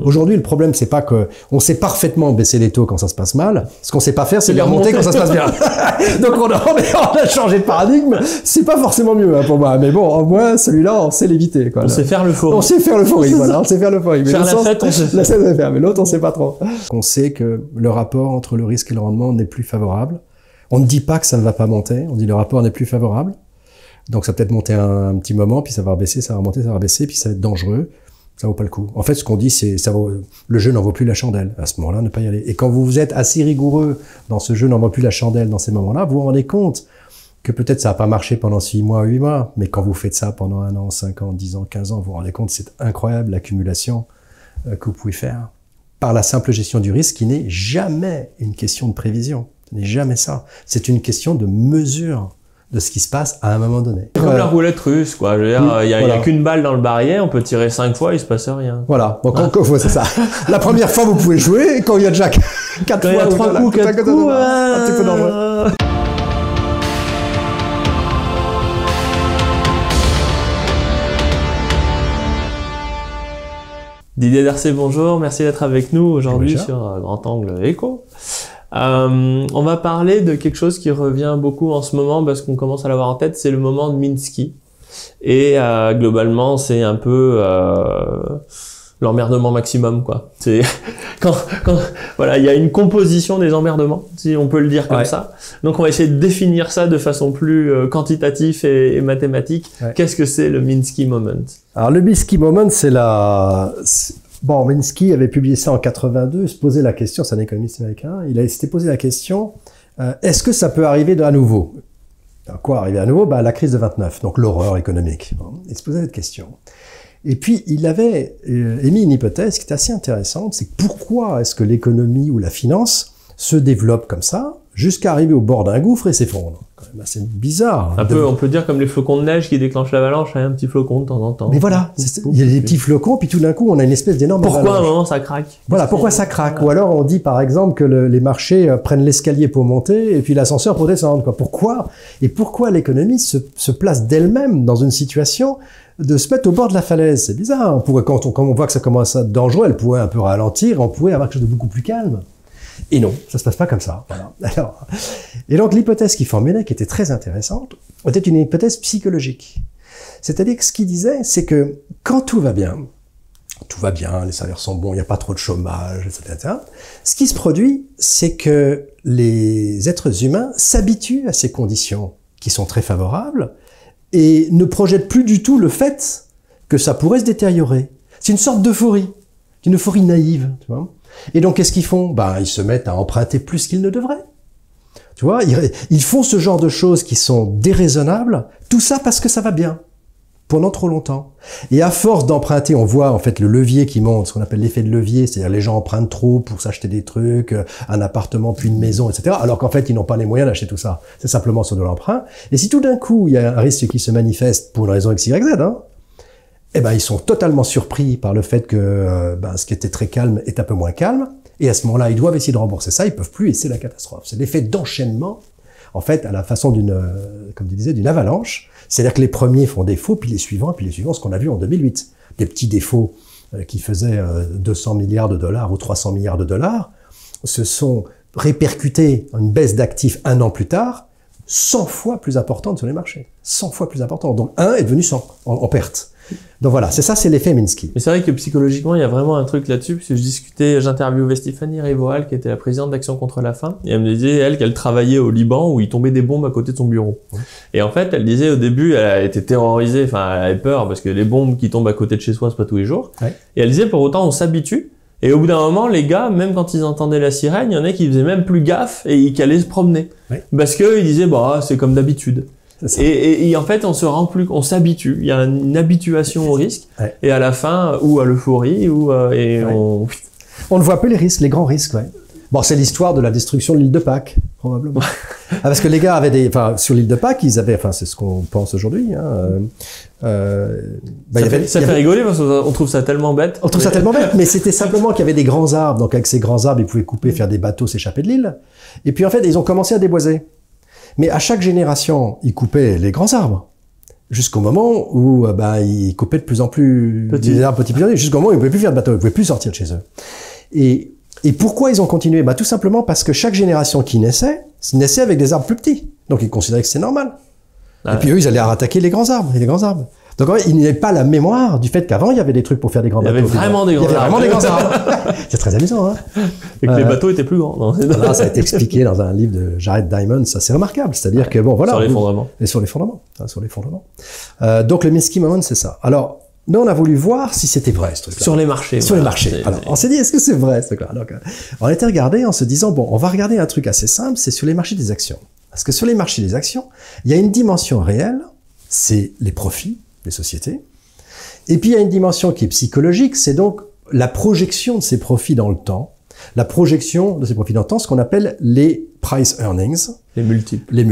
Aujourd'hui, le problème, c'est pas que on sait parfaitement baisser les taux quand ça se passe mal. Ce qu'on sait pas faire, c'est les remonter quand ça se passe bien. Donc on a changé de paradigme. C'est pas forcément mieux pour moi. Mais bon, au moins, celui-là, on sait l'éviter. On sait faire l'euphorie. On sait faire l'euphorie, voilà. On sait faire l'euphorie. Faire la fête, on sait faire. Mais l'autre, on sait pas trop. On sait que le rapport entre le risque et le rendement n'est plus favorable. On ne dit pas que ça ne va pas monter. On dit le rapport n'est plus favorable. Donc ça va peut-être monter un petit moment, puis ça va rebaisser, ça va remonter, ça va baisser, puis ça va être dangereux. Ça vaut pas le coup. En fait, ce qu'on dit, c'est le jeu n'en vaut plus la chandelle. À ce moment-là, ne pas y aller. Et quand vous êtes assez rigoureux dans ce jeu n'en vaut plus la chandelle dans ces moments-là, vous vous rendez compte que peut-être ça n'a pas marché pendant 6 mois, 8 mois, mais quand vous faites ça pendant 1 an, 5 ans, 10 ans, 15 ans, vous vous rendez compte, c'est incroyable l'accumulation que vous pouvez faire par la simple gestion du risque qui n'est jamais une question de prévision. Ce n'est jamais ça. C'est une question de mesure de ce qui se passe à un moment donné. C'est comme la roulette russe, quoi. Je veux dire, il y a qu'une balle dans le barillet, on peut tirer 5 fois, il se passe rien. Voilà. Donc, c'est ça. La première fois, vous pouvez jouer, et quand il y a déjà 4 fois, il y a 3 coups, 4 coups, un petit peu dangereux. Didier Darcé, bonjour. Merci d'être avec nous aujourd'hui sur Grand Angle Éco. On va parler de quelque chose qui revient beaucoup en ce moment parce qu'on commence à l'avoir en tête, c'est le moment de Minsky. Et globalement, c'est un peu l'emmerdement maximum, quoi. C'est quand voilà, il y a une composition des emmerdements, si on peut le dire comme ça. Donc on va essayer de définir ça de façon plus quantitative et mathématique. Qu'est-ce que c'est le Minsky moment? Alors le Minsky moment, c'est bon, Minsky avait publié ça en 82, il se posait la question, c'est un économiste américain, s'était posé la question, est-ce que ça peut arriver à nouveau? Quoi arriver à nouveau? La crise de 29, donc l'horreur économique. Il se posait cette question. Et puis, il avait émis une hypothèse qui était assez intéressante, c'est pourquoi est-ce que l'économie ou la finance se développe comme ça, jusqu'à arriver au bord d'un gouffre et s'effondre. C'est bizarre. On peut dire comme les flocons de neige qui déclenchent l'avalanche, un petit flocon de temps en temps. Mais voilà, il y a des petits flocons, puis tout d'un coup, on a une espèce d'énorme avalanche. Pourquoi à un moment ça craque? Voilà, pourquoi ça craque? Ou alors on dit par exemple que les marchés prennent l'escalier pour monter et puis l'ascenseur pour descendre. Pourquoi? Et pourquoi l'économie se place d'elle-même dans une situation de se mettre au bord de la falaise? C'est bizarre. On pourrait, quand on voit que ça commence à être dangereux, elle pourrait un peu ralentir, on pourrait avoir quelque chose de beaucoup plus calme. Et non, ça se passe pas comme ça. Voilà. Alors, et donc l'hypothèse qu'il formulait, qui était très intéressante, était une hypothèse psychologique. C'est-à-dire que ce qu'il disait, c'est que quand tout va bien, les salaires sont bons, il n'y a pas trop de chômage, etc. Ce qui se produit, c'est que les êtres humains s'habituent à ces conditions qui sont très favorables et ne projettent plus du tout le fait que ça pourrait se détériorer. C'est une sorte d'euphorie, une euphorie naïve, tu vois. Et donc, qu'est-ce qu'ils font? Ils se mettent à emprunter plus qu'ils ne devraient. Tu vois, ils font ce genre de choses qui sont déraisonnables, tout ça parce que ça va bien, pendant trop longtemps. Et à force d'emprunter, on voit en fait le levier qui monte, ce qu'on appelle l'effet de levier, c'est-à-dire les gens empruntent trop pour s'acheter des trucs, un appartement puis une maison, etc. Alors qu'en fait, ils n'ont pas les moyens d'acheter tout ça. C'est simplement sur de l'emprunt. Et si tout d'un coup, il y a un risque qui se manifeste pour une raison X, Y, Z, ils sont totalement surpris par le fait que ce qui était très calme est un peu moins calme. Et à ce moment-là, ils doivent essayer de rembourser ça, ils peuvent plus et c'est la catastrophe. C'est l'effet d'enchaînement, en fait, à la façon comme tu disais, d'une avalanche. C'est-à-dire que les premiers font défaut, puis les suivants, ce qu'on a vu en 2008. Des petits défauts qui faisaient 200 milliards de dollars ou 300 milliards de dollars se sont répercutés en une baisse d'actifs 1 an plus tard, 100 fois plus importante sur les marchés. 100 fois plus importante. Donc 1 est devenu 100 en perte. Donc voilà, c'est l'effet Minsky. Mais c'est vrai que psychologiquement, il y a vraiment un truc là-dessus, parce que j'interviewais Stéphanie Rivoal, qui était la présidente d'Action contre la faim, et elle me disait, elle, qu'elle travaillait au Liban, où il tombait des bombes à côté de son bureau. Et en fait, elle disait au début, elle a été terrorisée, elle avait peur, parce que les bombes qui tombent à côté de chez soi, c'est pas tous les jours. Et elle disait, pour autant, on s'habitue, et au bout d'un moment, les gars, même quand ils entendaient la sirène, il y en a qui faisaient même plus gaffe, et qui allaient se promener. Parce qu'ils disaient, c'est comme d'habitude. Et en fait, on s'habitue. Il y a une habituation au risque. Et à la fin, ou à l'euphorie, on ne voit plus les risques, les grands risques, Bon, c'est l'histoire de la destruction de l'île de Pâques, probablement. Parce que les gars avaient sur l'île de Pâques, c'est ce qu'on pense aujourd'hui, ça fait rigoler parce qu'on trouve ça tellement bête. On trouve ça tellement bête, mais c'était simplement qu'il y avait des grands arbres. Donc, avec ces grands arbres, ils pouvaient couper, faire des bateaux, s'échapper de l'île. Et puis, en fait, ils ont commencé à déboiser. Mais à chaque génération, ils coupaient les grands arbres. jusqu'au moment où ils coupaient de plus en plus des arbres petits, jusqu'au moment où ils ne pouvaient plus faire de bateaux, ils ne pouvaient plus sortir de chez eux. Et pourquoi ils ont continué? Tout simplement parce que chaque génération qui naissait avec des arbres plus petits. Donc ils considéraient que c'était normal. Et puis eux, ils allaient attaquer les grands arbres. Donc en fait, il n'y avait pas la mémoire du fait qu'avant, il y avait des trucs pour faire des grands bateaux. Il y avait vraiment des grands arbres. C'est très amusant, hein. Et que les bateaux étaient plus grands. Non, là, ça a été expliqué dans un livre de Jared Diamond, ça c'est remarquable. C'est-à-dire que bon, voilà. Sur les fondements. Et sur les fondements. Donc le Minsky Moment, c'est ça. Alors, nous, on a voulu voir si c'était vrai, ce truc-là. Sur les marchés. Sur les marchés. Alors, on s'est dit, est-ce que c'est vrai, ce truc-là? Donc, on était regardé en se disant, bon, on va regarder un truc assez simple, c'est sur les marchés des actions. Parce que sur les marchés des actions, il y a une dimension réelle, c'est les profits des sociétés. Et puis, il y a une dimension qui est psychologique, c'est donc la projection de ces profits dans le temps. La projection de ces profits dans le temps, ce qu'on appelle les price earnings. Les multiples. Les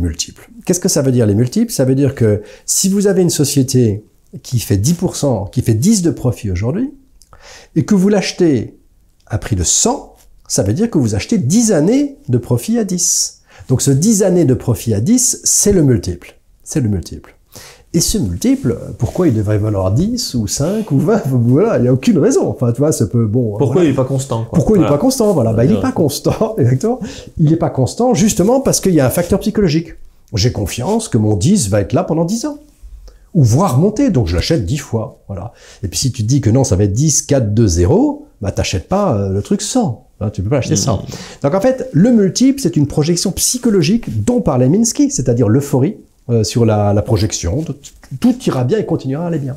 multiples. Qu'est-ce que ça veut dire, les multiples? Ça veut dire que si vous avez une société qui fait 10%, qui fait 10 de profit aujourd'hui, et que vous l'achetez à prix de 100, ça veut dire que vous achetez 10 années de profit à 10. Donc ce 10 années de profit à 10, c'est le multiple. Et ce multiple, pourquoi il devrait valoir 10 ou 5 ou 20? Voilà, il n'y a aucune raison. Enfin, tu vois, ça peut, bon. Pourquoi voilà. il n'est pas constant, quoi. Pourquoi il n'est pas constant? Voilà. Il n'est pas constant, exactement. Il n'est pas constant, justement, parce qu'il y a un facteur psychologique. J'ai confiance que mon 10 va être là pendant 10 ans. Ou voire monter, donc je l'achète 10 fois. Voilà. Et puis si tu te dis que non, ça va être 10, 4, 2, 0, t'achètes pas le truc 100. Là, tu peux pas acheter 100. Donc en fait, le multiple, c'est une projection psychologique dont parlait Minsky, c'est-à-dire l'euphorie sur la projection. Tout ira bien et continuera à aller bien.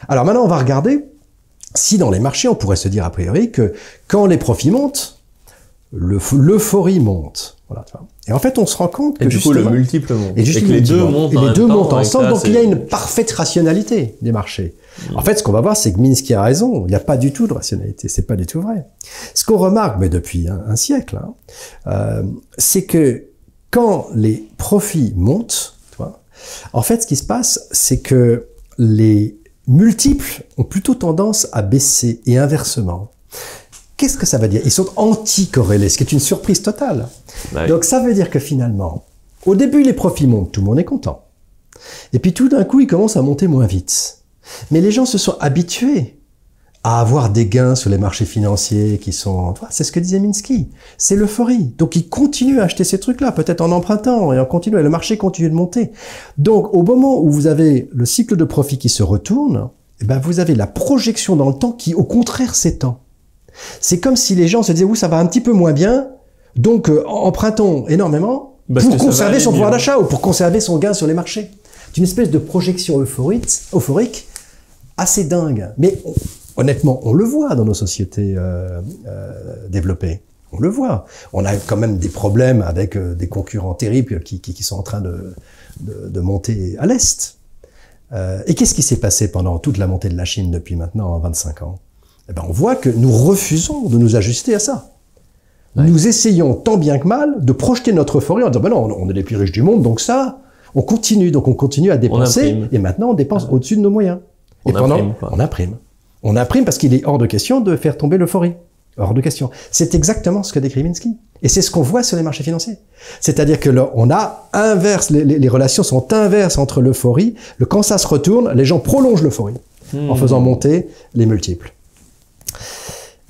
Alors maintenant, on va regarder si dans les marchés, on pourrait se dire a priori que quand les profits montent, l'euphorie monte. Voilà, tu vois. Et en fait, on se rend compte que du coup, le multiple monte. Et que les deux montent ensemble. Donc, il y a une parfaite rationalité des marchés. En fait, ce qu'on va voir, c'est que Minsky a raison. Il n'y a pas du tout de rationalité. C'est pas du tout vrai. Ce qu'on remarque, mais depuis un siècle, c'est que quand les profits montent, tu vois, en fait, ce qui se passe, c'est que les multiples ont plutôt tendance à baisser et inversement. Qu'est-ce que ça veut dire? Ils sont anti-corrélés, ce qui est une surprise totale. Ouais. Donc ça veut dire que finalement, au début les profits montent, tout le monde est content. Et puis tout d'un coup, ils commencent à monter moins vite. Mais les gens se sont habitués à avoir des gains sur les marchés financiers qui sont... C'est ce que disait Minsky, c'est l'euphorie. Donc ils continuent à acheter ces trucs-là, peut-être en empruntant et en continuant, et le marché continue de monter. Donc au moment où vous avez le cycle de profit qui se retourne, eh ben, vous avez la projection dans le temps qui au contraire s'étend. C'est comme si les gens se disaient, oui, ça va un petit peu moins bien, donc empruntons énormément pour conserver son pouvoir d'achat ou pour conserver son gain sur les marchés. C'est une espèce de projection euphorique assez dingue. Mais honnêtement, on le voit dans nos sociétés développées. On le voit. On a quand même des problèmes avec des concurrents terribles qui sont en train de monter à l'Est. Et qu'est-ce qui s'est passé pendant toute la montée de la Chine depuis maintenant 25 ans? Eh ben, on voit que nous refusons de nous ajuster à ça. Ouais. Nous essayons tant bien que mal de projeter notre euphorie en disant, ben non, on est les plus riches du monde, donc ça, on continue à dépenser, et maintenant on dépense au-dessus de nos moyens. On imprime parce qu'il est hors de question de faire tomber l'euphorie. Hors de question. C'est exactement ce que décrit Minsky. Et c'est ce qu'on voit sur les marchés financiers. C'est-à-dire que là, on a inverse, les relations sont inverses entre l'euphorie, quand ça se retourne, les gens prolongent l'euphorie en faisant monter les multiples.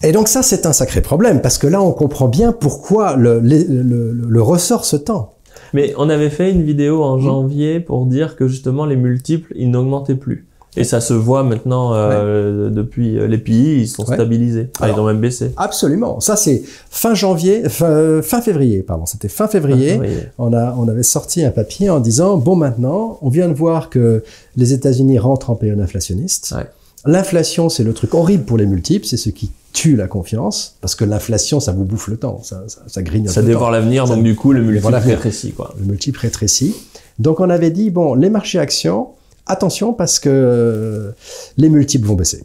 Et donc ça, c'est un sacré problème, parce que là, on comprend bien pourquoi le ressort se tend. Mais on avait fait une vidéo en janvier pour dire que justement, les multiples, ils n'augmentaient plus. Et ça se voit maintenant, depuis les PI, ils sont stabilisés. Alors, ils ont même baissé. Absolument. Ça, c'est fin février, pardon. C'était fin février. On avait sorti un papier en disant, bon, maintenant, on vient de voir que les États-Unis rentrent en période inflationniste. Ouais. L'inflation, c'est le truc horrible pour les multiples, c'est ce qui tue la confiance, parce que l'inflation, ça vous bouffe le temps, ça grignote le temps. Ça dévore l'avenir, donc du coup, le multiple rétrécit, quoi. Le multiple rétrécit. Donc on avait dit, bon, les marchés actions, attention, parce que les multiples vont baisser.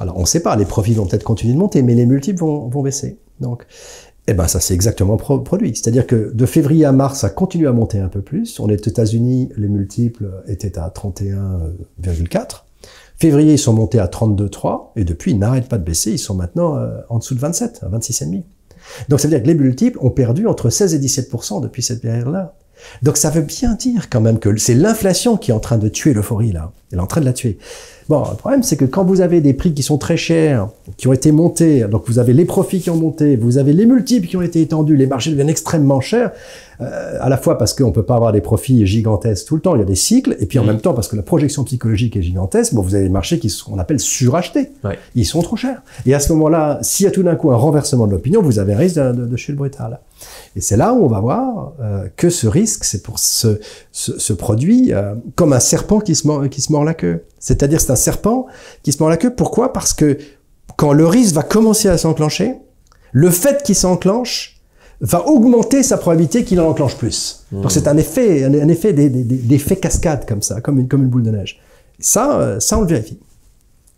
Alors on ne sait pas, les profits vont peut-être continuer de monter, mais les multiples vont baisser. Donc, eh ben ça s'est exactement produit. C'est-à-dire que de février à mars, ça continue à monter un peu plus. On est aux États-Unis, les multiples étaient à 31,4. Février, ils sont montés à 32,3 et depuis, ils n'arrêtent pas de baisser. Ils sont maintenant en dessous de 27, à 26,5. Donc, ça veut dire que les multiples ont perdu entre 16 et 17% depuis cette période-là. Donc ça veut bien dire quand même que c'est l'inflation qui est en train de tuer l'euphorie là. Elle est en train de la tuer. Bon, le problème c'est que quand vous avez des prix qui sont très chers, qui ont été montés, donc vous avez les profits qui ont monté, vous avez les multiples qui ont été étendus, les marchés deviennent extrêmement chers, à la fois parce qu'on peut pas avoir des profits gigantesques tout le temps, il y a des cycles, et puis en même temps parce que la projection psychologique est gigantesque, bon, vous avez des marchés qui sont, on appelle surachetés. Ouais. Ils sont trop chers. Et à ce moment-là, s'il y a tout d'un coup un renversement de l'opinion, vous avez un risque de chute brutale. Et c'est là où on va voir que ce risque, c'est pour ce produit comme un serpent qui se mord la queue. C'est-à-dire c'est un serpent qui se mord la queue. Pourquoi? Parce que quand le risque va commencer à s'enclencher, le fait qu'il s'enclenche va augmenter sa probabilité qu'il en enclenche plus. Donc c'est un effet d'effet cascade comme ça, comme une boule de neige. Ça on le vérifie.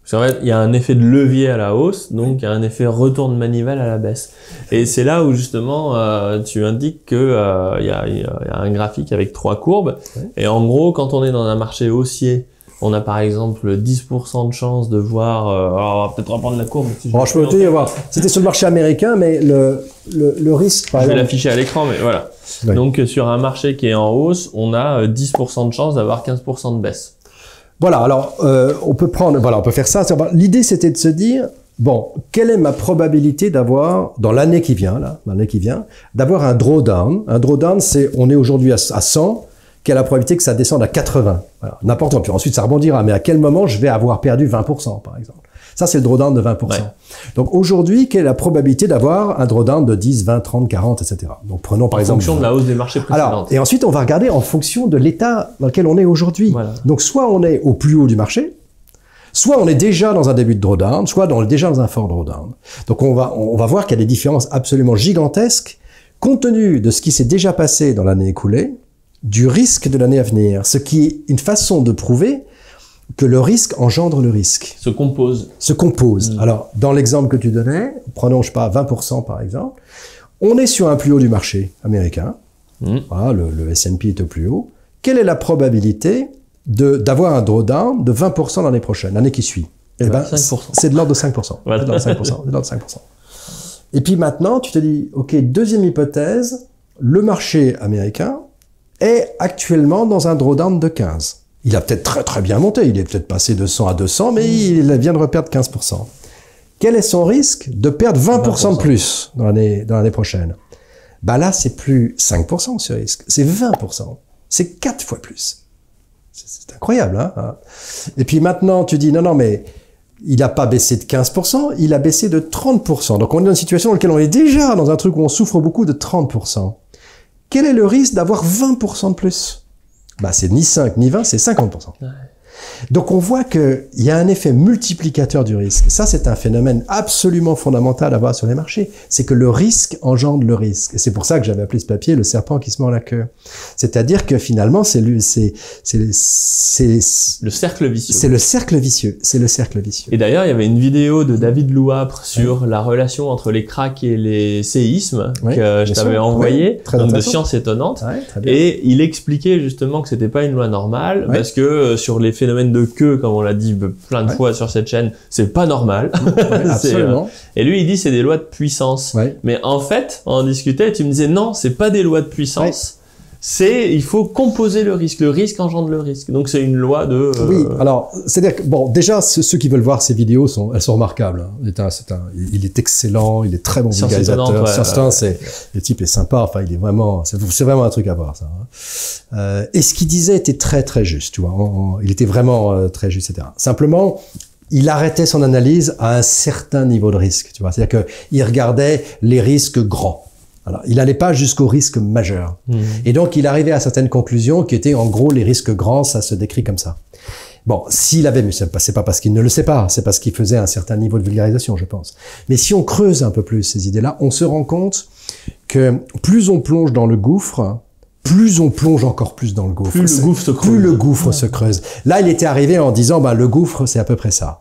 Parce qu'en fait, il y a un effet de levier à la hausse, donc il y a un effet retour de manivelle à la baisse. Et c'est là où justement tu indiques que il y a un graphique avec 3 courbes. Ouais. Et en gros, quand on est dans un marché haussier, on a par exemple 10% de chance de voir. Alors on va peut-être reprendre la courbe. Si je peux te dire, voir. C'était sur le marché américain, mais le risque. Par exemple, je vais l'afficher à l'écran, mais voilà. Ouais. Donc sur un marché qui est en hausse, on a 10% de chance d'avoir 15% de baisse. Voilà, alors on peut faire ça. L'idée c'était de se dire, bon, quelle est ma probabilité d'avoir, dans l'année qui vient, d'avoir un drawdown. Un drawdown, c'est, on est aujourd'hui à 100, quelle est la probabilité que ça descende à 80. Voilà, n'importe quoi. Puis ensuite ça rebondira, mais à quel moment je vais avoir perdu 20%, par exemple. Ça, c'est le drawdown de 20%. Ouais. Donc aujourd'hui, quelle est la probabilité d'avoir un drawdown de 10, 20, 30, 40, etc. Donc prenons par exemple... En fonction de la hausse des marchés précédents. Alors, et ensuite, on va regarder en fonction de l'état dans lequel on est aujourd'hui. Voilà. Donc soit on est au plus haut du marché, soit on est déjà dans un début de drawdown, soit on est déjà dans un fort drawdown. Donc on va voir qu'il y a des différences absolument gigantesques compte tenu de ce qui s'est déjà passé dans l'année écoulée, du risque de l'année à venir, ce qui est une façon de prouver que le risque engendre le risque. Se compose. Alors, dans l'exemple que tu donnais, prenons, je sais pas, 20% par exemple, on est sur un plus haut du marché américain. Voilà, le S&P est au plus haut. Quelle est la probabilité d'avoir un drawdown de 20% l'année prochaine, l'année qui suit? Eh ben, 5%. C'est de l'ordre de 5%. Voilà. C'est de l'ordre de 5%. Et puis maintenant, tu te dis, OK, deuxième hypothèse, le marché américain est actuellement dans un drawdown de 15. Il a peut-être très très bien monté, il est peut-être passé de 100 à 200, mais il vient de reperdre 15%. Quel est son risque de perdre 20% de plus dans l'année prochaine? Bah là, c'est plus 5% ce risque, c'est 20%. C'est 4 fois plus. C'est incroyable, hein? Et puis maintenant, tu dis, non, mais il n'a pas baissé de 15%, il a baissé de 30%. Donc on est dans une situation dans laquelle on est déjà dans un truc où on souffre beaucoup de 30%. Quel est le risque d'avoir 20% de plus? Bah, c'est ni 5 ni 20, c'est 50%. Ouais. Donc on voit qu'il y a un effet multiplicateur du risque. Ça, c'est un phénomène absolument fondamental à voir sur les marchés. C'est que le risque engendre le risque. Et c'est pour ça que j'avais appelé ce papier le serpent qui se mord la queue. C'est-à-dire que finalement, c'est le cercle vicieux. C'est le cercle vicieux. C'est le cercle vicieux. Et d'ailleurs, il y avait une vidéo de David Louapre sur la relation entre les cracks et les séismes que je t'avais envoyé, donc de Science Étonnante. Et il expliquait justement que c'était pas une loi normale parce que sur les phénomènes de queue, comme on l'a dit plein de fois sur cette chaîne, c'est pas normal. Absolument. Et lui, il dit c'est des lois de puissance. Mais en fait, on en discutait et tu me disais non, c'est pas des lois de puissance. Il faut composer le risque. Le risque engendre le risque. Donc c'est une loi de... Oui, alors, c'est-à-dire que, bon, déjà, ceux qui veulent voir ces vidéos, elles sont remarquables. Il est excellent, il est très bon vulgarisateur. Le type est sympa, enfin, il est vraiment, c'est vraiment un truc à voir, ça. Et ce qu'il disait était très, très juste, tu vois. Il était vraiment très juste, etc. Simplement, il arrêtait son analyse à un certain niveau de risque, tu vois. C'est-à-dire qu'il regardait les risques grands. Alors, il n'allait pas jusqu'au risque majeur. Et donc, il arrivait à certaines conclusions qui étaient, en gros, les risques grands, ça se décrit comme ça. Bon, s'il avait, mais c'est pas parce qu'il ne le sait pas, c'est parce qu'il faisait un certain niveau de vulgarisation, je pense. Mais si on creuse un peu plus ces idées-là, on se rend compte que plus on plonge dans le gouffre, plus on plonge encore plus dans le gouffre. Plus le gouffre se creuse. Plus le gouffre se creuse. Là, il était arrivé en disant, le gouffre, c'est à peu près ça.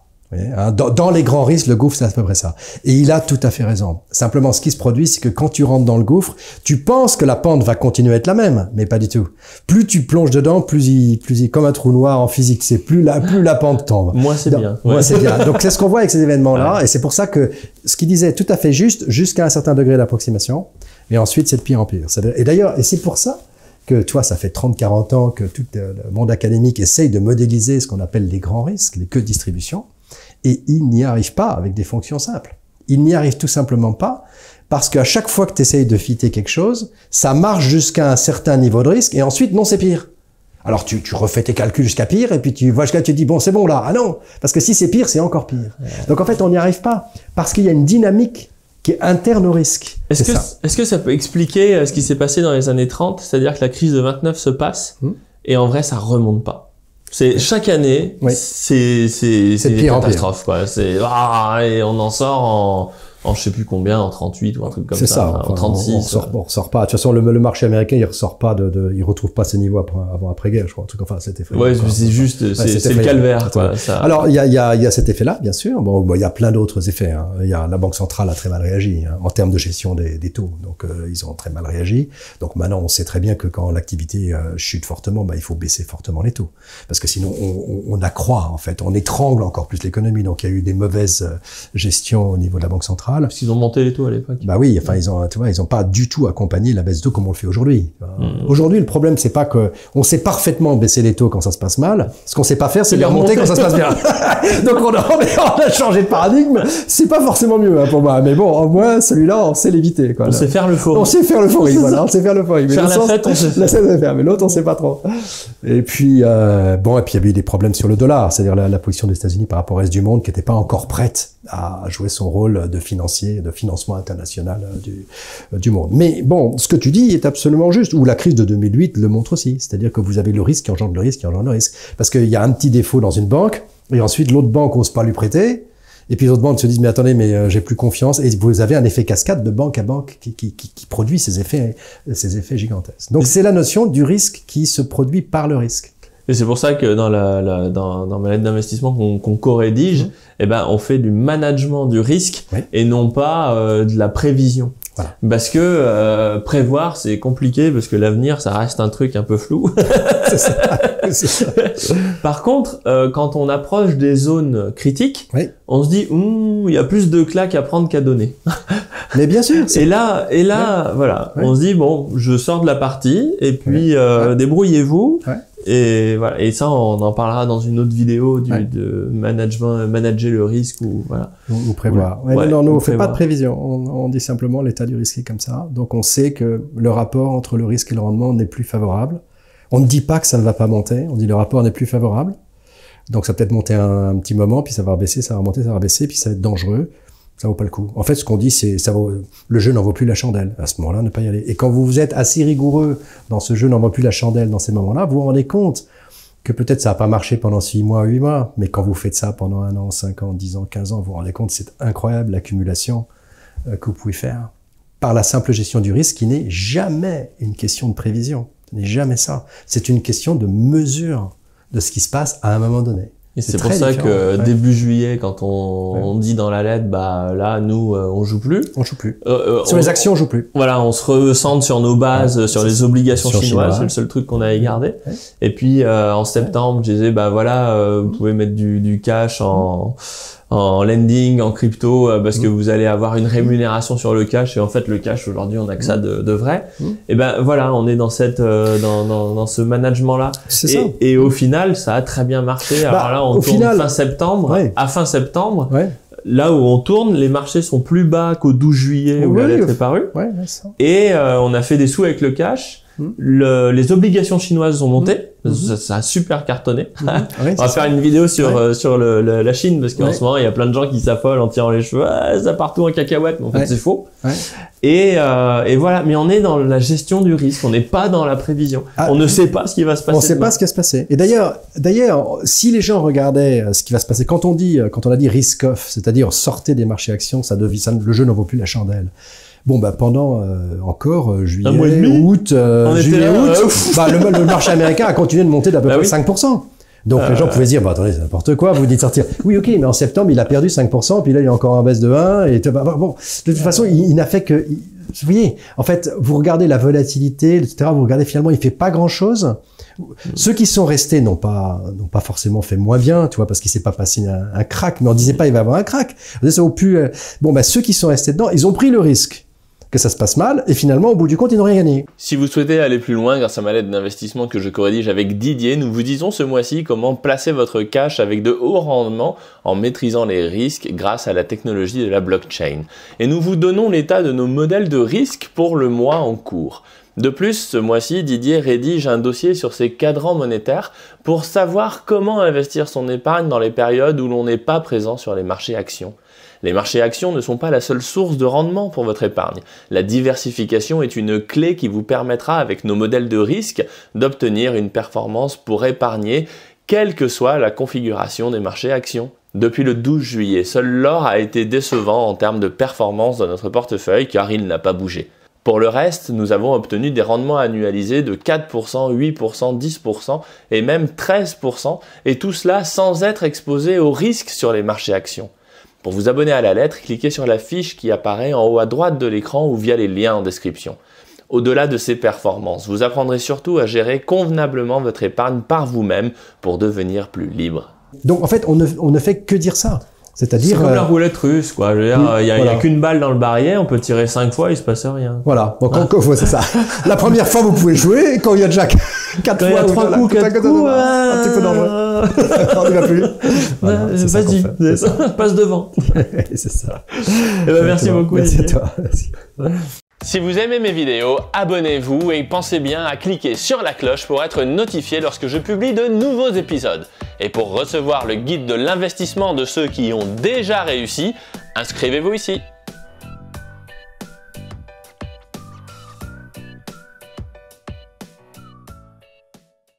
Dans les grands risques, le gouffre, c'est à peu près ça. Et il a tout à fait raison. Simplement, ce qui se produit, c'est que quand tu rentres dans le gouffre, tu penses que la pente va continuer à être la même, mais pas du tout. Plus tu plonges dedans, plus il comme un trou noir en physique. C'est plus la pente tombe. Moi, c'est bien. Moi, c'est bien. Donc, c'est ce qu'on voit avec ces événements-là. Et c'est pour ça que ce qu'il disait est tout à fait juste jusqu'à un certain degré d'approximation. Et ensuite, c'est de pire en pire. Et d'ailleurs, et c'est pour ça que, tu vois, ça fait 30-40 ans que tout le monde académique essaye de modéliser ce qu'on appelle les grands risques, les queues de distribution, et il n'y arrive pas avec des fonctions simples. Il n'y arrive tout simplement pas parce qu'à chaque fois que tu essayes de fitter quelque chose, ça marche jusqu'à un certain niveau de risque et ensuite, non, c'est pire. Alors tu refais tes calculs jusqu'à pire et puis tu vois jusqu'à tu te dis bon c'est bon là. Ah non, parce que si c'est pire, c'est encore pire. Donc en fait, on n'y arrive pas parce qu'il y a une dynamique qui est interne au risque. Est-ce que ça peut expliquer ce qui s'est passé dans les années 30, c'est-à-dire que la crise de 29 se passe et en vrai ça remonte pas. C'est chaque année, c'est une catastrophe quoi. C'est et on en sort en je sais plus combien, en 38 ou un truc comme ça. C'est ça. En 36. On ressort pas. De toute façon, le marché américain, il ressort pas il retrouve pas ses niveaux après-guerre, je crois. Un truc enfin, cet effet. Ouais, c'est juste, c'est le calvaire, quoi. Ça... Alors, il y a cet effet-là, bien sûr. Bon, il y a plein d'autres effets, hein. Il y a la Banque centrale a très mal réagi, hein, en termes de gestion des taux. Donc, ils ont très mal réagi. Donc, maintenant, on sait très bien que quand l'activité chute fortement, il faut baisser fortement les taux. Parce que sinon, on accroît, en fait. On étrangle encore plus l'économie. Donc, il y a eu des mauvaises gestions au niveau de la Banque centrale. Parce qu'ils ont monté les taux à l'époque. Bah oui, enfin ils ont pas du tout accompagné la baisse de taux comme on le fait aujourd'hui. Aujourd'hui, le problème c'est pas que on sait parfaitement baisser les taux quand ça se passe mal. Ce qu'on sait pas faire, c'est les remonter quand ça se passe bien. Donc on a changé de paradigme. C'est pas forcément mieux hein, pour moi, mais bon, au moins celui-là, on sait l'éviter. On sait faire l'euphorie. On sait faire l'euphorie, voilà, on sait faire l'euphorie. Faire la fête, on sait faire. Mais l'autre, on sait pas trop. Et puis bon, et puis il y avait eu des problèmes sur le dollar, c'est-à-dire la position des États-Unis par rapport au reste du monde qui n'était pas encore prête à jouer son rôle de financement international du monde. Mais bon, ce que tu dis est absolument juste, ou la crise de 2008 le montre aussi, c'est-à-dire que vous avez le risque qui engendre le risque qui engendre le risque. Parce qu'il y a un petit défaut dans une banque, et ensuite l'autre banque n'ose pas lui prêter, et puis les autres banques se disent, mais attendez, mais j'ai plus confiance, et vous avez un effet cascade de banque à banque qui produit ces effets gigantesques. Donc c'est la notion du risque qui se produit par le risque. Et c'est pour ça que dans ma lettre d'investissement qu'on co-rédige, on fait du management du risque et non pas de la prévision. Voilà. Parce que prévoir c'est compliqué parce que l'avenir ça reste un truc un peu flou. C'est ça. Par contre, quand on approche des zones critiques, on se dit il y a plus de claques à prendre qu'à donner. Mais bien sûr. Et là, voilà, on se dit bon, je sors de la partie et puis débrouillez-vous. Et voilà. Et ça, on en parlera dans une autre vidéo de manager le risque ou voilà. Ou prévoir. Non, on fait pas de prévision. On dit simplement l'état du risque est comme ça. Donc on sait que le rapport entre le risque et le rendement n'est plus favorable. On ne dit pas que ça ne va pas monter. On dit le rapport n'est plus favorable. Donc ça va peut-être monter un petit moment, puis ça va baisser, ça va monter, ça va baisser, puis ça va être dangereux. Ça vaut pas le coup. En fait, ce qu'on dit, c'est le jeu n'en vaut plus la chandelle. À ce moment-là, ne pas y aller. Et quand vous êtes assez rigoureux dans ce jeu n'en vaut plus la chandelle dans ces moments-là, vous vous rendez compte que peut-être ça n'a pas marché pendant 6 mois, 8 mois, mais quand vous faites ça pendant 1 an, 5 ans, 10 ans, 15 ans, vous vous rendez compte, c'est incroyable l'accumulation que vous pouvez faire par la simple gestion du risque qui n'est jamais une question de prévision. Ce n'est jamais ça. C'est une question de mesure de ce qui se passe à un moment donné. Et c'est pour ça que début juillet, quand on dit dans la lettre, là, nous, on joue plus. On joue plus. Sur les actions, on joue plus. Voilà, on se recentre sur nos bases, sur les obligations chinoises. C'est le seul truc qu'on avait gardé. Et puis, en septembre, je disais, vous pouvez mettre du cash en lending, en crypto, parce que vous allez avoir une rémunération sur le cash. Et en fait, le cash, aujourd'hui, on n'a que ça de vrai. Et voilà, on est dans dans ce management-là. Et au final, ça a très bien marché. Alors là, on tourne fin septembre. À fin septembre, là où on tourne, les marchés sont plus bas qu'au 12 juillet où la lettre est parue. Et on a fait des sous avec le cash. Les obligations chinoises ont monté, ça a super cartonné. On va faire une vidéo sur la Chine parce qu'en ce moment il y a plein de gens qui s'affolent en tirant les cheveux, ça part tout en cacahuète, mais en fait c'est faux. Et voilà, mais on est dans la gestion du risque, on n'est pas dans la prévision. On ne sait pas ce qui va se passer. On ne sait pas ce qui va se passer. Et d'ailleurs, si les gens regardaient ce qui va se passer, quand on a dit risk off, c'est-à-dire sortez des marchés actions, le jeu n'en vaut plus la chandelle. Bon, pendant encore juillet, août, le marché américain a continué de monter d'à peu près 5%. Donc les gens pouvaient se dire, attendez, c'est n'importe quoi, vous dites sortir. Oui, ok, mais en septembre, il a perdu 5%, puis là, il est encore en baisse de 1, et bon, de toute façon, il n'a fait que... Vous voyez, en fait, vous regardez la volatilité, etc., vous regardez finalement, il fait pas grand-chose. Ceux qui sont restés n'ont pas forcément fait moins bien, tu vois, parce qu'il s'est pas passé un crack, mais on disait pas il va y avoir un crack. On disait, ça vaut plus... ceux qui sont restés dedans, ils ont pris le risque que ça se passe mal, et finalement, au bout du compte, ils n'ont rien gagné. Si vous souhaitez aller plus loin grâce à ma lettre d'investissement que je co-rédige avec Didier, nous vous disons ce mois-ci comment placer votre cash avec de hauts rendements en maîtrisant les risques grâce à la technologie de la blockchain. Et nous vous donnons l'état de nos modèles de risque pour le mois en cours. De plus, ce mois-ci, Didier rédige un dossier sur ses cadrans monétaires pour savoir comment investir son épargne dans les périodes où l'on n'est pas présent sur les marchés actions. Les marchés actions ne sont pas la seule source de rendement pour votre épargne. La diversification est une clé qui vous permettra, avec nos modèles de risque, d'obtenir une performance pour épargner, quelle que soit la configuration des marchés actions. Depuis le 12 juillet, seul l'or a été décevant en termes de performance dans notre portefeuille car il n'a pas bougé. Pour le reste, nous avons obtenu des rendements annualisés de 4%, 8%, 10% et même 13%, et tout cela sans être exposé aux risques sur les marchés actions. Pour vous abonner à la lettre, cliquez sur la fiche qui apparaît en haut à droite de l'écran ou via les liens en description. Au-delà de ces performances, vous apprendrez surtout à gérer convenablement votre épargne par vous-même pour devenir plus libre. Donc en fait, on ne fait que dire ça. C'est-à-dire, c'est comme la roulette russe, quoi. Je veux dire, il y a qu'une balle dans le barillet, on peut tirer 5 fois, il se passe rien. Voilà. Donc, c'est ça. La première fois, vous pouvez jouer, et quand il y a déjà 4 fois, il y a 3 coups, 4 coups, un petit peu dangereux. On n'y va plus. Voilà, vas-y, passe devant. C'est ça. Eh ben, merci beaucoup. Merci à toi. Merci. Si vous aimez mes vidéos, abonnez-vous et pensez bien à cliquer sur la cloche pour être notifié lorsque je publie de nouveaux épisodes. Et pour recevoir le guide de l'investissement de ceux qui y ont déjà réussi, inscrivez-vous ici.